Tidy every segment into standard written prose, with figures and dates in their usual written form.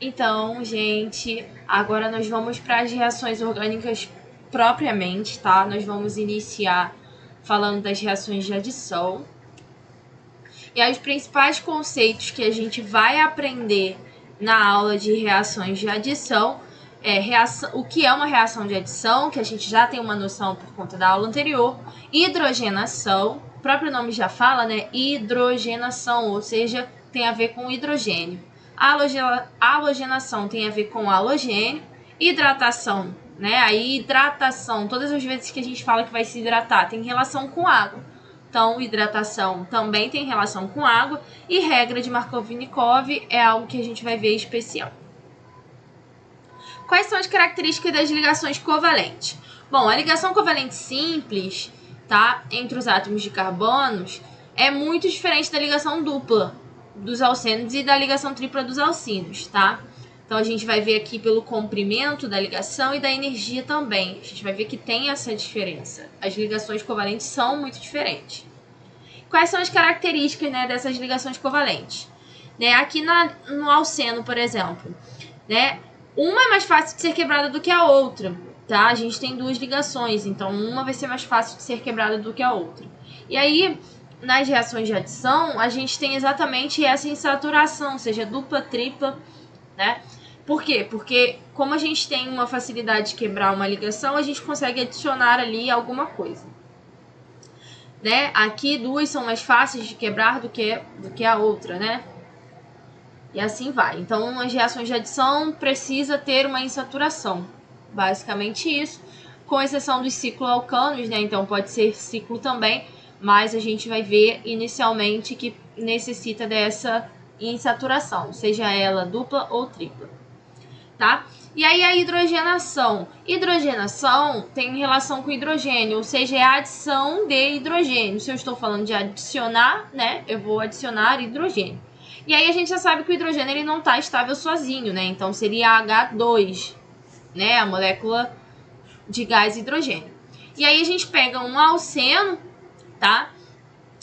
Então, gente, agora nós vamos para as reações orgânicas propriamente, tá? Nós vamos iniciar falando das reações de adição. E aí, os principais conceitos que a gente vai aprender na aula de reações de adição o que é uma reação de adição, que a gente já tem uma noção por conta da aula anterior, hidrogenação, o próprio nome já fala, né? Hidrogenação, ou seja, tem a ver com hidrogênio. Halogenação tem a ver com halogênio, hidratação, né? A hidratação, todas as vezes que a gente fala que vai se hidratar, tem relação com água. Então, hidratação também tem relação com água. E regra de Markovnikov é algo que a gente vai ver especial. Quais são as características das ligações covalentes? Bom, a ligação covalente simples, tá, entre os átomos de carbonos é muito diferente da ligação dupla dos alcênidos e da ligação tripla dos alcinos, tá? Então, a gente vai ver aqui pelo comprimento da ligação e da energia também. A gente vai ver que tem essa diferença. As ligações covalentes são muito diferentes. Quais são as características, né, dessas ligações covalentes? Né, aqui no alceno, por exemplo, né, uma é mais fácil de ser quebrada do que a outra, tá? A gente tem duas ligações, então uma vai ser mais fácil de ser quebrada do que a outra. E aí, nas reações de adição, a gente tem exatamente essa insaturação, seja dupla, tripla, né? Por quê? Porque como a gente tem uma facilidade de quebrar uma ligação, a gente consegue adicionar ali alguma coisa. Né? Aqui duas são mais fáceis de quebrar do que a outra, né? E assim vai. Então, as reações de adição precisa ter uma insaturação. Basicamente isso. Com exceção dos cicloalcanos, né? Então, pode ser ciclo também, mas a gente vai ver inicialmente que necessita dessa insaturação, seja ela dupla ou tripla, tá? E aí a hidrogenação. Hidrogenação tem relação com hidrogênio, ou seja, é a adição de hidrogênio. Se eu estou falando de adicionar, né? Eu vou adicionar hidrogênio. E aí a gente já sabe que o hidrogênio ele não está estável sozinho, né? Então seria H2, né? A molécula de gás hidrogênio. E aí a gente pega um alceno, tá?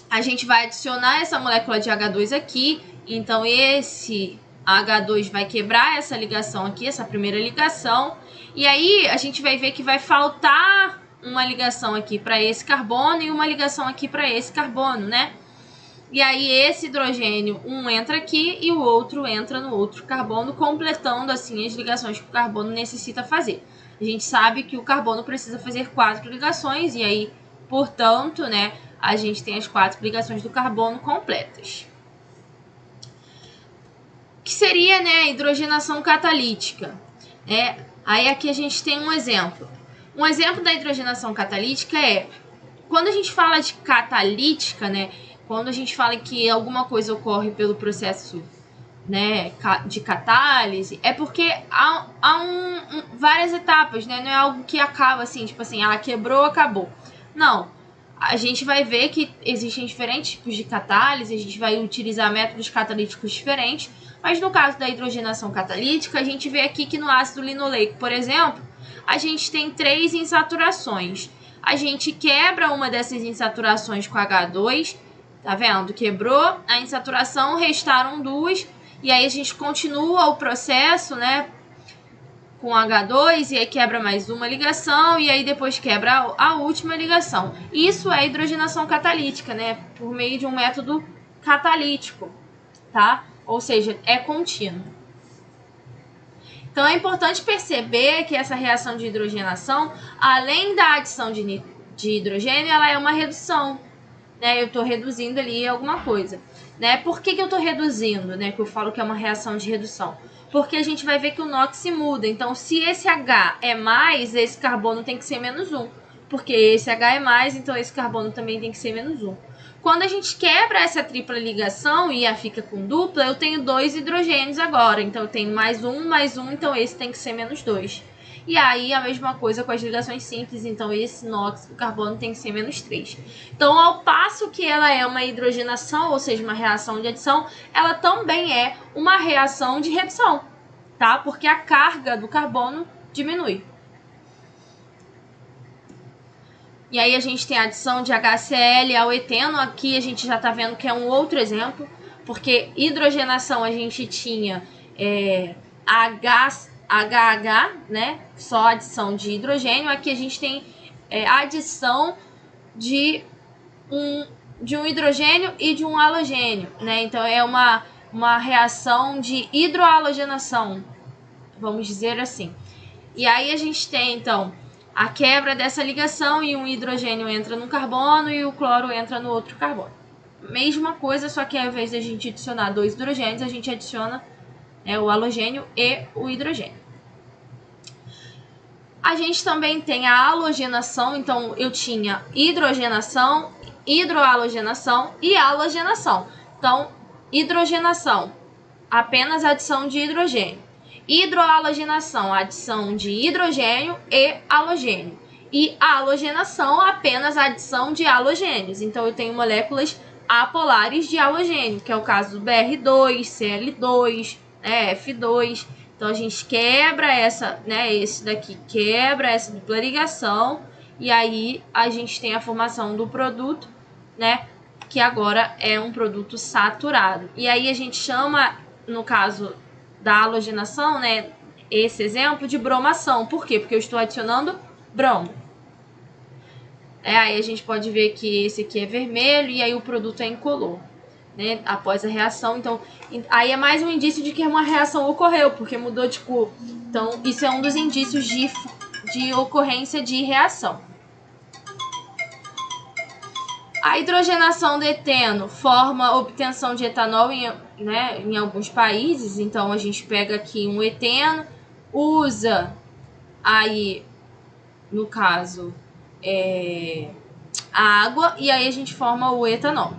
A gente vai adicionar essa molécula de H2 aqui. Então esse H2 vai quebrar essa ligação aqui, essa primeira ligação. E aí a gente vai ver que vai faltar uma ligação aqui para esse carbono e uma ligação aqui para esse carbono, né? E aí esse hidrogênio, um entra aqui e o outro entra no outro carbono, completando assim as ligações que o carbono necessita fazer. A gente sabe que o carbono precisa fazer 4 ligações e aí, portanto, né, a gente tem as 4 ligações do carbono completas. Que seria, né, a hidrogenação catalítica. Aí aqui a gente tem um exemplo. Um exemplo da hidrogenação catalítica é, quando a gente fala de catalítica, né, quando a gente fala que alguma coisa ocorre pelo processo, né, de catálise, é porque há várias etapas, né, não é algo que acaba assim, tipo assim, quebrou, acabou. Não, a gente vai ver que existem diferentes tipos de catálise, a gente vai utilizar métodos catalíticos diferentes, mas no caso da hidrogenação catalítica, a gente vê aqui que no ácido linoleico, por exemplo, a gente tem 3 insaturações. A gente quebra uma dessas insaturações com H2, tá vendo? Quebrou a insaturação, restaram 2, e aí a gente continua o processo, né, com H2, e aí quebra mais uma ligação, e aí depois quebra a última ligação. Isso é hidrogenação catalítica, né, por meio de um método catalítico, tá? Ou seja, é contínuo. Então é importante perceber que essa reação de hidrogenação, além da adição de hidrogênio, ela é uma redução, né? Eu estou reduzindo ali alguma coisa, né? Por que eu estou reduzindo, né? Que eu falo que é uma reação de redução. Porque a gente vai ver que o NOx se muda. Então, se esse H é mais, esse carbono tem que ser menos 1. Porque esse H é mais, então esse carbono também tem que ser menos 1. Quando a gente quebra essa tripla ligação e a fica com dupla, eu tenho 2 hidrogênios agora. Então, eu tenho mais 1, então esse tem que ser menos 2. E aí, a mesma coisa com as ligações simples. Então, esse NOx, o carbono, tem que ser menos 3. Então, ao passo que ela é uma hidrogenação, ou seja, uma reação de adição, ela também é uma reação de redução, tá? Porque a carga do carbono diminui. E aí a gente tem a adição de HCl ao eteno. Aqui a gente já está vendo que é um outro exemplo, porque hidrogenação a gente tinha HH, né? Só adição de hidrogênio. Aqui a gente tem adição de um hidrogênio e de um halogênio, né? Então é uma reação de hidrohalogenação, vamos dizer assim. E aí a gente tem, então, a quebra dessa ligação e um hidrogênio entra no carbono e o cloro entra no outro carbono. Mesma coisa, só que ao invés de a gente adicionar 2 hidrogênios, a gente adiciona o halogênio e o hidrogênio. A gente também tem a halogenação, então eu tinha hidrogenação, hidrohalogenação e halogenação. Então, hidrogenação, apenas adição de hidrogênio. Hidrohalogenação, adição de hidrogênio e halogênio. E halogenação, apenas adição de halogênios. Então, eu tenho moléculas apolares de halogênio, que é o caso do Br2, Cl2, F2. Então, a gente quebra esse daqui quebra essa dupla ligação, e aí a gente tem a formação do produto, né, que agora é um produto saturado. E aí a gente chama, no caso da halogenação, né, esse exemplo de bromação. Por quê? Porque eu estou adicionando bromo. Aí a gente pode ver que esse aqui é vermelho e aí o produto é incolor, né, após a reação. Então, aí é mais um indício de que uma reação ocorreu, porque mudou de cor. Então, isso é um dos indícios de ocorrência de reação. A hidrogenação do eteno forma a obtenção de etanol em alguns países. Então, a gente pega aqui um eteno, usa aí, no caso, a água, e aí a gente forma o etanol,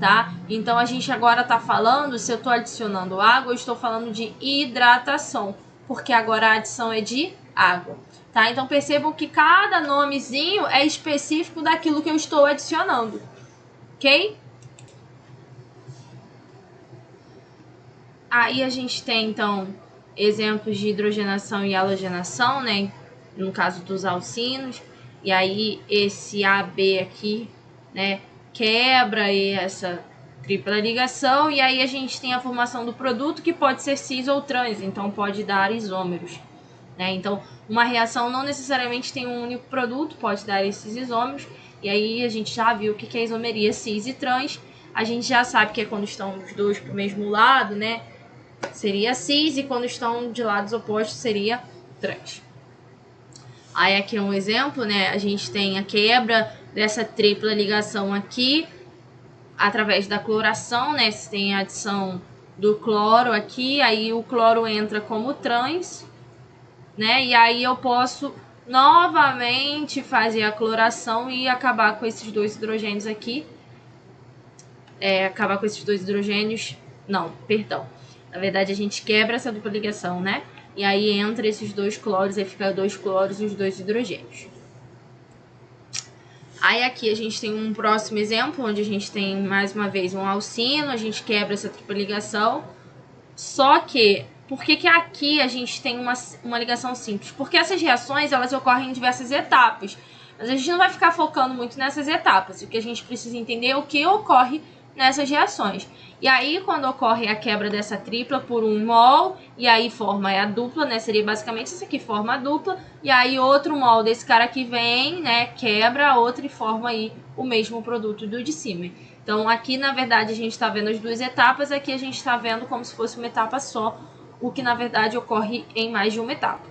tá? Então, a gente agora tá falando, se eu tô adicionando água, eu estou falando de hidratação, porque agora a adição é de água, tá? Então, percebam que cada nomezinho é específico daquilo que eu estou adicionando, ok? Aí a gente tem, então, exemplos de hidrogenação e halogenação, né? No caso dos alcinos. E aí esse AB aqui, né, quebra essa tripla ligação, e aí a gente tem a formação do produto, que pode ser cis ou trans, então pode dar isômeros, né? Então, uma reação não necessariamente tem um único produto, pode dar esses isômeros, e aí a gente já viu o que é isomeria cis e trans. A gente já sabe que é quando estão os dois para o mesmo lado, né, seria cis, e quando estão de lados opostos seria trans. Aí aqui é um exemplo, né? A gente tem a quebra dessa tripla ligação aqui através da cloração, né? Você tem a adição do cloro aqui, aí o cloro entra como trans, né? E aí eu posso novamente fazer a cloração e acabar com esses dois hidrogênios aqui. Acabar com esses dois hidrogênios. Não, perdão. Na verdade, a gente quebra essa dupla ligação, né? E aí entra esses dois cloros, aí fica 2 cloros e os 2 hidrogênios. Aí aqui a gente tem um próximo exemplo, onde a gente tem mais uma vez um alcino, a gente quebra essa tripla ligação. Só que, por que aqui a gente tem uma ligação simples? Porque essas reações, elas ocorrem em diversas etapas. Mas a gente não vai ficar focando muito nessas etapas. O que a gente precisa entender é o que ocorre nessas reações. E aí, quando ocorre a quebra dessa tripla por um mol, e aí forma a dupla, né? Seria basicamente isso aqui, forma a dupla. E aí, outro mol desse cara aqui vem, né? Quebra a outra e forma aí o mesmo produto do de cima. Então, aqui, na verdade, a gente está vendo as duas etapas. Aqui a gente está vendo como se fosse uma etapa só, o que, na verdade, ocorre em mais de uma etapa.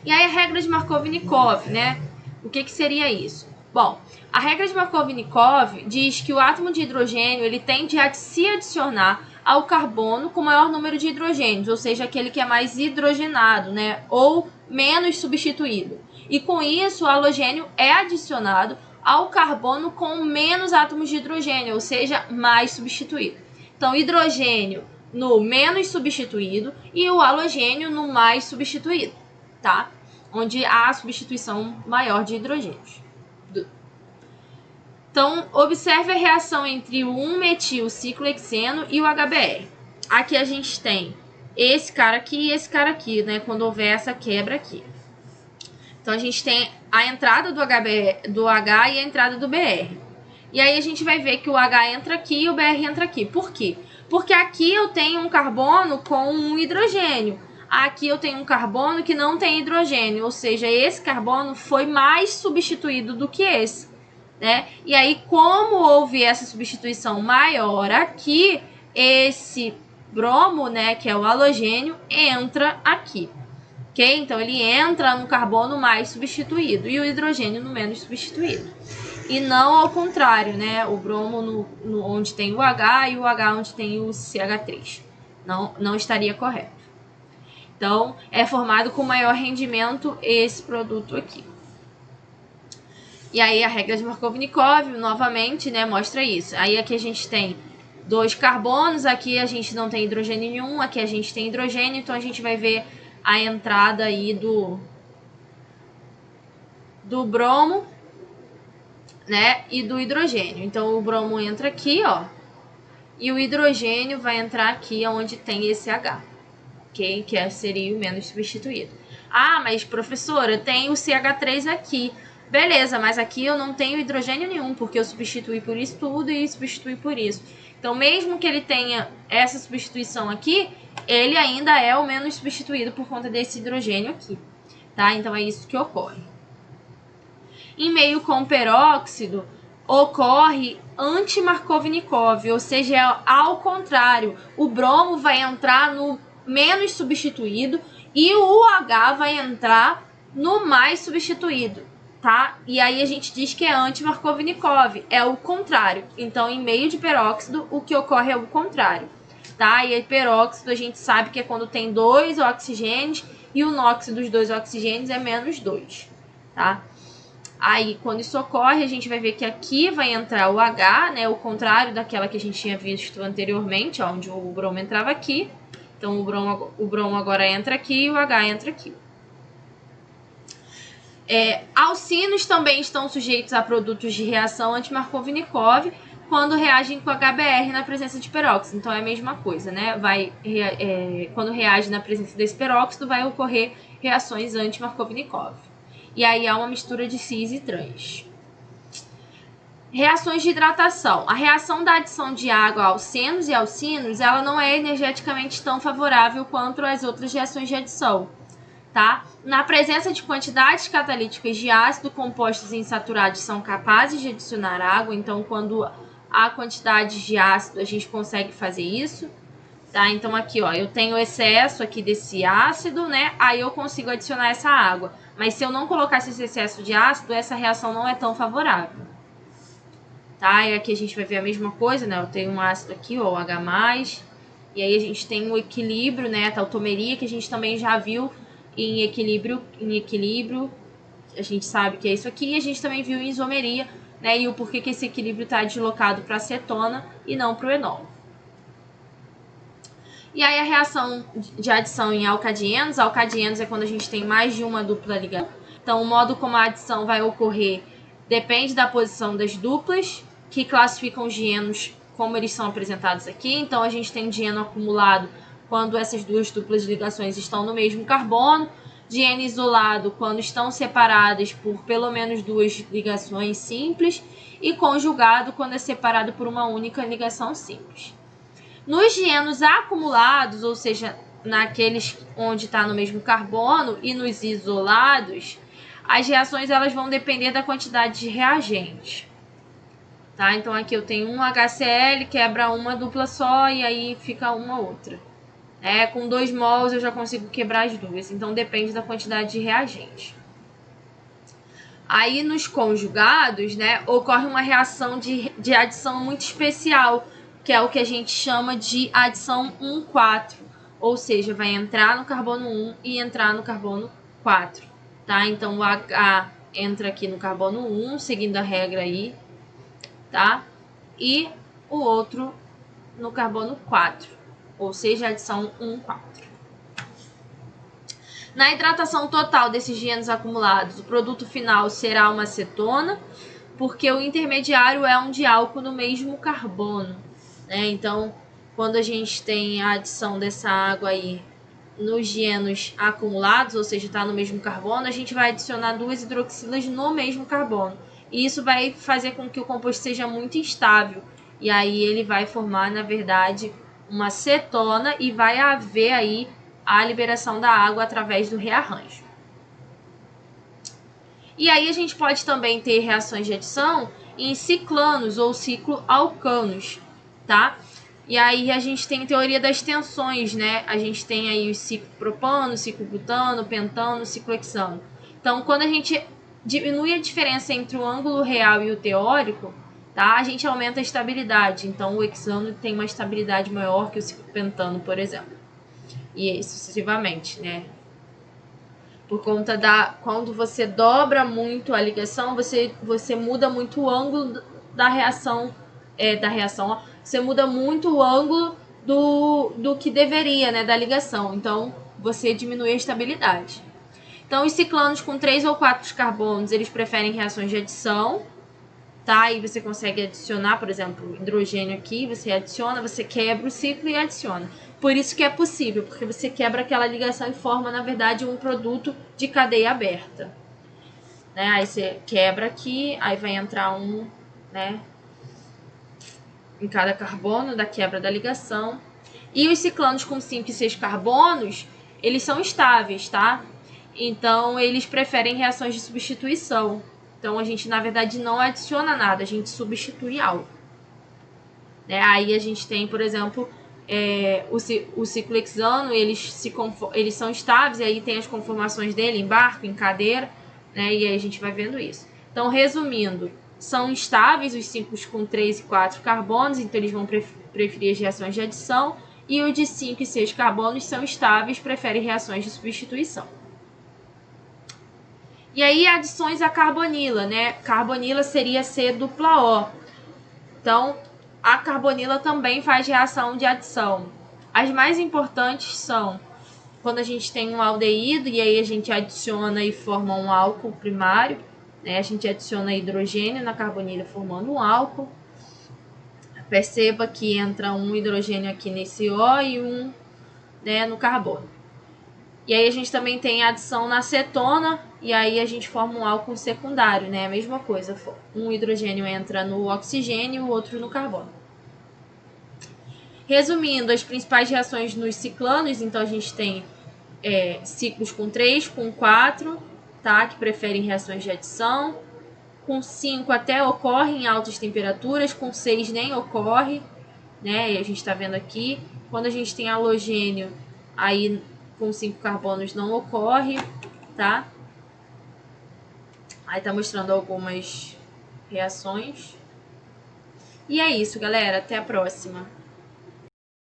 E aí, a regra de Markov-Nikov, né? O que seria isso? Bom, a regra de Markov-Nikov diz que o átomo de hidrogênio ele tende a se adicionar ao carbono com maior número de hidrogênios, ou seja, aquele que é mais hidrogenado, né, ou menos substituído. E com isso, o halogênio é adicionado ao carbono com menos átomos de hidrogênio, ou seja, mais substituído. Então, hidrogênio no menos substituído e o halogênio no mais substituído, tá? Onde há a substituição maior de hidrogênios. Então, observe a reação entre o 1-metil-ciclohexeno e o HBr. Aqui a gente tem esse cara aqui e esse cara aqui, né? Quando houver essa quebra aqui. Então, a gente tem a entrada do H e a entrada do BR. E aí, a gente vai ver que o H entra aqui e o BR entra aqui. Por quê? Porque aqui eu tenho um carbono com um hidrogênio. Aqui eu tenho um carbono que não tem hidrogênio, ou seja, esse carbono foi mais substituído do que esse, né? E aí, como houve essa substituição maior aqui, esse bromo, né, que é o halogênio, entra aqui, ok? Então, ele entra no carbono mais substituído e o hidrogênio no menos substituído. E não ao contrário, né? O bromo onde tem o H e o H onde tem o CH3. Não estaria correto. Então, é formado com maior rendimento esse produto aqui. E aí, a regra de Markovnikov, novamente, né, mostra isso. Aí, aqui a gente tem 2 carbonos, aqui a gente não tem hidrogênio nenhum, aqui a gente tem hidrogênio, então a gente vai ver a entrada aí do bromo, né, e do hidrogênio. Então, o bromo entra aqui, ó, e o hidrogênio vai entrar aqui onde tem esse H. Que seria o menos substituído. Ah, mas professora, tem o CH3 aqui. Beleza, mas aqui eu não tenho hidrogênio nenhum, porque eu substituí por isso tudo e substituí por isso. Então, mesmo que ele tenha essa substituição aqui, ele ainda é o menos substituído por conta desse hidrogênio aqui. Tá? Então, é isso que ocorre. Em meio com peróxido, ocorre anti-Markovnikov, ou seja, é ao contrário. O bromo vai entrar no menos substituído e o H vai entrar no mais substituído, tá? E aí a gente diz que é anti-Markovnikov, é o contrário. Então, em meio de peróxido, o que ocorre é o contrário, tá? E aí, peróxido a gente sabe que é quando tem 2 oxigênios e o NOx dos 2 oxigênios é menos 2, tá? Aí, quando isso ocorre, a gente vai ver que aqui vai entrar o H, né? O contrário daquela que a gente tinha visto anteriormente, ó, onde o bromo entrava aqui. Então, o bromo agora entra aqui e o H entra aqui. Alcinos também estão sujeitos a produtos de reação anti-Markovnikov quando reagem com HBr na presença de peróxido. Então, é a mesma coisa, né? Quando reage na presença desse peróxido, vai ocorrer reações anti-Markovnikov. E aí, há uma mistura de cis e trans. Reações de hidratação. A reação da adição de água a alcenos e alcinos, ela não é energeticamente tão favorável quanto as outras reações de adição, tá? Na presença de quantidades catalíticas de ácido, compostos insaturados são capazes de adicionar água, então quando há quantidades de ácido, a gente consegue fazer isso, tá? Então aqui, ó, eu tenho excesso aqui desse ácido, né? Aí eu consigo adicionar essa água. Mas se eu não colocasse esse excesso de ácido, essa reação não é tão favorável. Tá? E aqui a gente vai ver a mesma coisa, né? Eu tenho um ácido aqui, ó, o H+, e aí a gente tem o equilíbrio, né? A tautomeria, que a gente também já viu em equilíbrio, a gente sabe que é isso aqui, e a gente também viu em isomeria, né? E o porquê que esse equilíbrio está deslocado para acetona e não para o enol. E aí a reação de adição em alcadienos é quando a gente tem mais de uma dupla ligação. Então, o modo como a adição vai ocorrer depende da posição das duplas, que classificam os dienos como eles são apresentados aqui. Então, a gente tem dieno acumulado quando essas duas duplas ligações estão no mesmo carbono, dieno isolado quando estão separadas por pelo menos 2 ligações simples, e conjugado quando é separado por uma única ligação simples. Nos dienos acumulados, ou seja, naqueles onde está no mesmo carbono, e nos isolados, as reações elas vão depender da quantidade de reagentes. Tá? Então, aqui eu tenho um HCl, quebra uma dupla só e aí fica uma outra. Com 2 mols eu já consigo quebrar as duas. Então, depende da quantidade de reagentes. Aí, nos conjugados, né, ocorre uma reação de adição muito especial, que é o que a gente chama de adição 1,4. Ou seja, vai entrar no carbono 1 e entrar no carbono 4. Tá? Então, o H entra aqui no carbono 1, seguindo a regra aí, tá? E o outro no carbono 4, ou seja, a adição 1,4. Na hidratação total desses dienos acumulados, o produto final será uma acetona, porque o intermediário é um diálcool no mesmo carbono, né? Então, quando a gente tem a adição dessa água aí nos dienos acumulados, ou seja, está no mesmo carbono, a gente vai adicionar 2 hidroxilas no mesmo carbono. E isso vai fazer com que o composto seja muito instável. E aí ele vai formar, na verdade, uma cetona e vai haver aí a liberação da água através do rearranjo. E aí a gente pode também ter reações de adição em ciclanos ou cicloalcanos, tá? E aí a gente tem teoria das tensões, né? A gente tem aí o ciclopropano, ciclobutano, pentano, ciclohexano. Então, quando a gente diminui a diferença entre o ângulo real e o teórico, tá? A gente aumenta a estabilidade. Então, o hexano tem uma estabilidade maior que o ciclopentano, por exemplo. E aí, sucessivamente, né? Por conta quando você dobra muito a ligação, você muda muito o ângulo da reação, você muda muito o ângulo do que deveria, né, da ligação. Então, você diminui a estabilidade. Então, os ciclanos com 3 ou 4 carbonos, eles preferem reações de adição, tá? E você consegue adicionar, por exemplo, hidrogênio aqui, você adiciona, você quebra o ciclo e adiciona. Por isso que é possível, porque você quebra aquela ligação e forma, na verdade, um produto de cadeia aberta. Né? Aí você quebra aqui, aí vai entrar um, né, em cada carbono da quebra da ligação. E os ciclanos com 5 e 6 carbonos, eles são estáveis, tá? Então, eles preferem reações de substituição. Então, a gente, na verdade, não adiciona nada, a gente substitui algo. Né? Aí a gente tem, por exemplo, o ciclohexano, eles são estáveis, e aí tem as conformações dele em barco, em cadeira, né? E aí a gente vai vendo isso. Então, resumindo, são estáveis os ciclos com 3 e 4 carbonos, então eles vão preferir as reações de adição, e os de 5 e 6 carbonos são estáveis, preferem reações de substituição. E aí, adições a carbonila, né? Carbonila seria C-O. Então, a carbonila também faz reação de adição. As mais importantes são quando a gente tem um aldeído e aí a gente adiciona e forma um álcool primário, né? A gente adiciona hidrogênio na carbonila formando um álcool. Perceba que entra um hidrogênio aqui nesse O e um, né, no carbono. E aí a gente também tem a adição na acetona, e aí a gente forma um álcool secundário, né? A mesma coisa, um hidrogênio entra no oxigênio e o outro no carbono. Resumindo, as principais reações nos ciclanos, então a gente tem ciclos com 3, com 4, tá? Que preferem reações de adição. Com 5 até ocorre em altas temperaturas, com 6 nem ocorre, né? E a gente está vendo aqui. Quando a gente tem halogênio, aí com 5 carbonos não ocorre, tá? Aí tá mostrando algumas reações. E é isso, galera. Até a próxima.